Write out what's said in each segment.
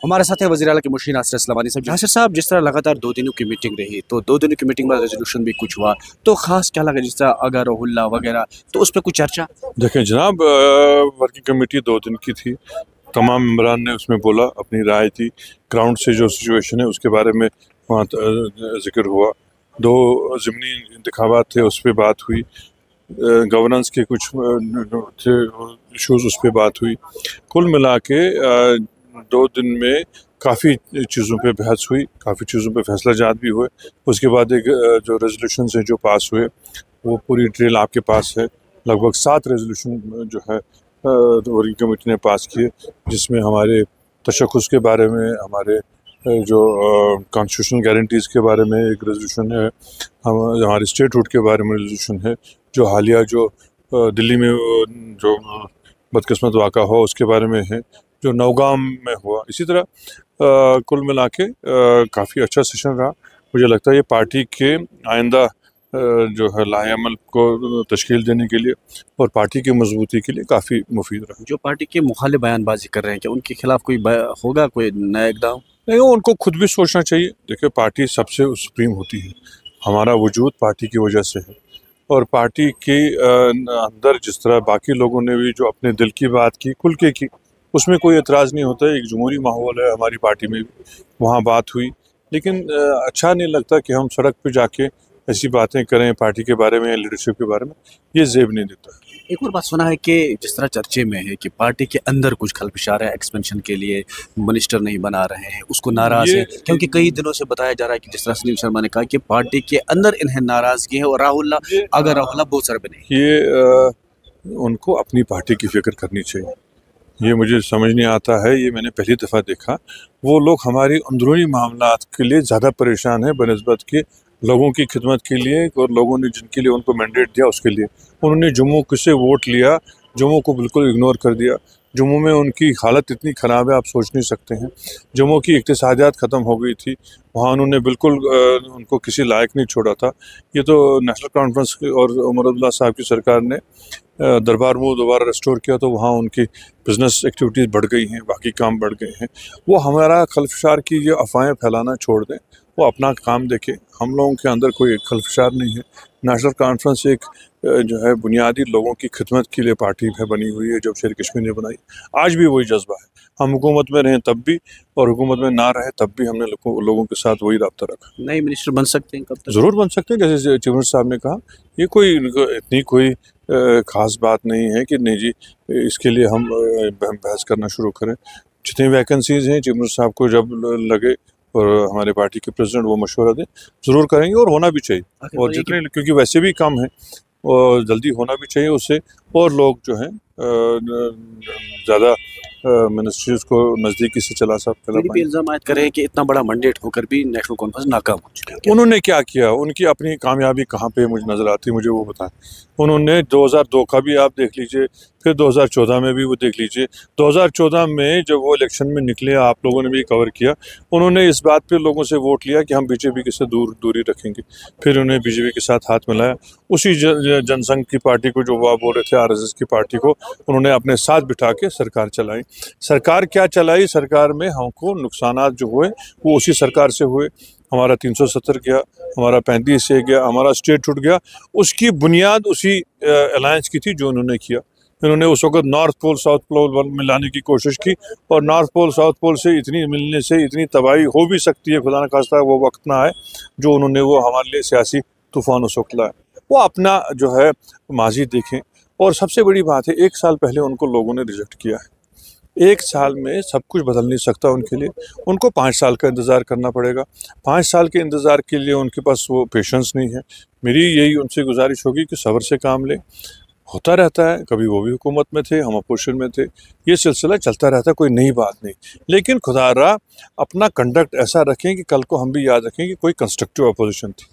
हमारे साथ है वज़ीर आला के मुशीर नासिर असलमानी साहब। नासिर साहब, जिस तरह लगातार 2 दिनों की मीटिंग रही, तो 2 दिनों की मीटिंग में रेजोल्यूशन भी कुछ हुआ, तो ख़ास क्या लगा, जिस तरह अगर हुल्ला वगैरह, तो उस पर कुछ चर्चा? देखें जनाब, वर्किंग कमेटी 2 दिन की थी। तमाम मेंबरान ने उसमें बोला, अपनी राय दी। ग्राउंड से जो सिचुएशन है उसके बारे में वहाँ जिक्र हुआ। 2 ज़िमनी इंतखाबात थे, उस पर बात हुई। गवर्नेंस के कुछ थे इशूज़, उस पर बात हुई। कुल मिला के 2 दिन में काफ़ी चीज़ों पे बहस हुई, काफ़ी चीज़ों पे फैसला जात भी हुए। उसके बाद एक जो रेजोल्यूशन हैं जो पास हुए, वो पूरी डिटेल आपके पास है। लगभग 7 रेजोल्यूशन जो है वर्किंग कमेटी ने पास किए, जिसमें हमारे तशख़्ख़ुस के बारे में, हमारे जो कॉन्स्टिट्यूशनल गारंटीज़ के बारे में एक रेजोल्यूशन है, हमारे स्टेटहुड के बारे में रेजोल्यूशन है, जो हालिया जो दिल्ली में जो बदकिस्मत वाक़ा हुआ उसके बारे में है, जो नौगाम में हुआ। इसी तरह कुल मिला के काफ़ी अच्छा सेशन रहा। मुझे लगता है ये पार्टी के आइंदा जो है लाहेअमल को तश्कील देने के लिए और पार्टी की मजबूती के लिए काफ़ी मुफीद रहा। जो पार्टी के मुखालिफ बयानबाजी कर रहे हैं, क्या उनके खिलाफ कोई होगा कोई नया इक़दाम? नहीं, उनको खुद भी सोचना चाहिए। देखिए, पार्टी सबसे सुप्रीम होती है। हमारा वजूद पार्टी की वजह से है, और पार्टी के अंदर जिस तरह बाकी लोगों ने भी जो अपने दिल की बात की, खुल के की, उसमें कोई एतराज़ नहीं होता है। एक जमहूरी माहौल है हमारी पार्टी में भी, वहाँ बात हुई। लेकिन अच्छा नहीं लगता कि हम सड़क पे जाके ऐसी बातें करें पार्टी के बारे में या लीडरशिप के बारे में, ये ज़ेब नहीं देता। एक और बात सुना है कि जिस तरह चर्चे में है कि पार्टी के अंदर कुछ खलफशार है, एक्सपेंशन के लिए मिनिस्टर नहीं बना रहे हैं, उसको नाराज़ है, क्योंकि कई दिनों से बताया जा रहा है कि जिस तरह सलीम शर्मा ने कहा कि पार्टी के अंदर इन्हें नाराज़गी है, और राहुल अगर राहुल बहुत सारे बने, ये उनको अपनी पार्टी की फिक्र करनी चाहिए। ये मुझे समझ नहीं आता है, ये मैंने पहली दफ़ा देखा। वो लोग हमारी अंदरूनी मामलात के लिए ज़्यादा परेशान हैं बनिस्बत के लोगों की खिदमत के लिए, और लोगों ने जिनके लिए उनको मैंडेट दिया उसके लिए। उन्होंने जम्मू से वोट लिया, जम्मू को बिल्कुल इग्नोर कर दिया। जम्मू में उनकी हालत इतनी ख़राब है, आप सोच नहीं सकते हैं। जम्मू की इक़्तिसादियात ख़त्म हो गई थी, वहाँ उन्होंने बिल्कुल उनको किसी लायक नहीं छोड़ा था। ये तो नेशनल कॉन्फ्रेंस और उमर अब्दुल्ला साहब की सरकार ने दरबार मूव दोबारा रेस्टोर किया, तो वहाँ उनकी बिज़नेस एक्टिविटीज़ बढ़ गई हैं, बाकी काम बढ़ गए हैं। वो हमारा खलफशार की ये अफवाहें फैलाना छोड़ दें, वो अपना काम देखें। हम लोगों के अंदर कोई खलफशार नहीं है। नेशनल कॉन्फ्रेंस एक जो है बुनियादी लोगों की खिदमत के लिए पार्टी है बनी हुई है, जब शेर कश्मीर ने बनाई। आज भी वही जज्बा है। हम हुकूमत में रहें तब भी, और हुकूमत में ना रहे तब भी हमने लोगों के साथ वही रब्ता रखा। नए मिनिस्टर बन सकते हैं कब तक? ज़रूर बन सकते हैं, जैसे चीफ मिनिस्टर साहब ने कहा। ये कोई इतनी कोई ख़ास बात नहीं है कि नहीं जी इसके लिए हम बहस करना शुरू करें। जितनी वैकेंसीज़ हैं, चीफ मिनिस्टर साहब को जब लगे और हमारे पार्टी के प्रेसिडेंट वो मशवरा दें, ज़रूर करेंगे, और होना भी चाहिए। और जितने, क्योंकि वैसे भी कम है और जल्दी होना भी चाहिए उससे, और लोग जो हैं ज़्यादा मिनिस्ट्रीज़ को नज़दीकी से चला पीडीपी इल्ज़ाम आयद करे कि इतना बड़ा मैंडेट होकर भी नेशनल कॉन्फ्रेंस नाकाम हो चुकी है। उन्होंने क्या किया? उनकी अपनी कामयाबी कहाँ पे मुझे नज़र आती है, मुझे वो बताएं। उन्होंने 2002 का भी आप देख लीजिए, फिर 2014 में भी वो देख लीजिए। 2014 में जब वो इलेक्शन में निकले, आप लोगों ने भी कवर किया, उन्होंने इस बात पे लोगों से वोट लिया कि हम बीजेपी से दूरी रखेंगे। फिर उन्हें बीजेपी के साथ हाथ मिलाया। उसी जनसंघ की पार्टी को, जो वो बोल रहे थे आरएसएस की पार्टी को, उन्होंने अपने साथ बिठा के सरकार चलाई। सरकार क्या चलाई? सरकार में हमको नुकसानात जो हुए वो उसी सरकार से हुए। हमारा 370 गया, हमारा 35 से गया, हमारा स्टेट टूट गया। उसकी बुनियाद उसी अलायंस की थी जो उन्होंने किया। इन्होंने उस वक्त नॉर्थ पोल साउथ पोल मिलाने की कोशिश की, और नॉर्थ पोल साउथ पोल से इतनी मिलने से इतनी तबाही हो भी सकती है, खुदा न खास्ता वो वक्त ना आए जो उन्होंने वो हमारे लिए सियासी तूफान उस वक्त लाया। वो अपना जो है माजी देखें। और सबसे बड़ी बात है, 1 साल पहले उनको लोगों ने रिजेक्ट किया है। 1 साल में सब कुछ बदल नहीं सकता उनके लिए। उनको 5 साल का इंतज़ार करना पड़ेगा। 5 साल के इंतज़ार के लिए उनके पास वो पेशेंस नहीं है। मेरी यही उनसे गुजारिश होगी कि सब्र से काम लें। होता रहता है, कभी वो भी हुकूमत में थे, हम अपोजिशन में थे, ये सिलसिला चलता रहता है, कोई नई बात नहीं। लेकिन खुदारा अपना कंडक्ट ऐसा रखें कि कल को हम भी याद रखें कि कोई कंस्ट्रक्टिव अपोजिशन थी।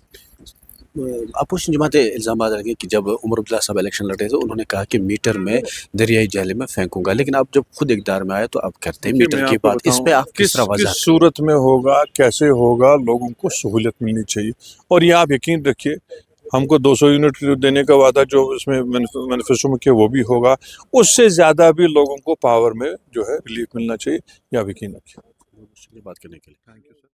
अपोजिशन जमातें इल्ज़ाम लगे कि जब उमर अब्दुल्ला साहब इलेक्शन लड़े तो उन्होंने कहा कि मीटर में दरियाई जहले में फेंकूंगा, लेकिन आप जब खुद इक़्तिदार में आए तो आप करते हैं मीटर की बात। इस पे आप किस सूरत में होगा, कैसे होगा? लोगों को सहूलियत मिलनी चाहिए। और ये आप यकीन रखिए, हमको 200 यूनिट देने का वादा जो इसमें मैनिफेस्टो में किया वो भी होगा। उससे ज़्यादा भी लोगों को पावर में जो है रिलीफ मिलना चाहिए, ये आप यकीन रखिए। बहुत शुक्रिया बात करने के लिए। Thank you sir.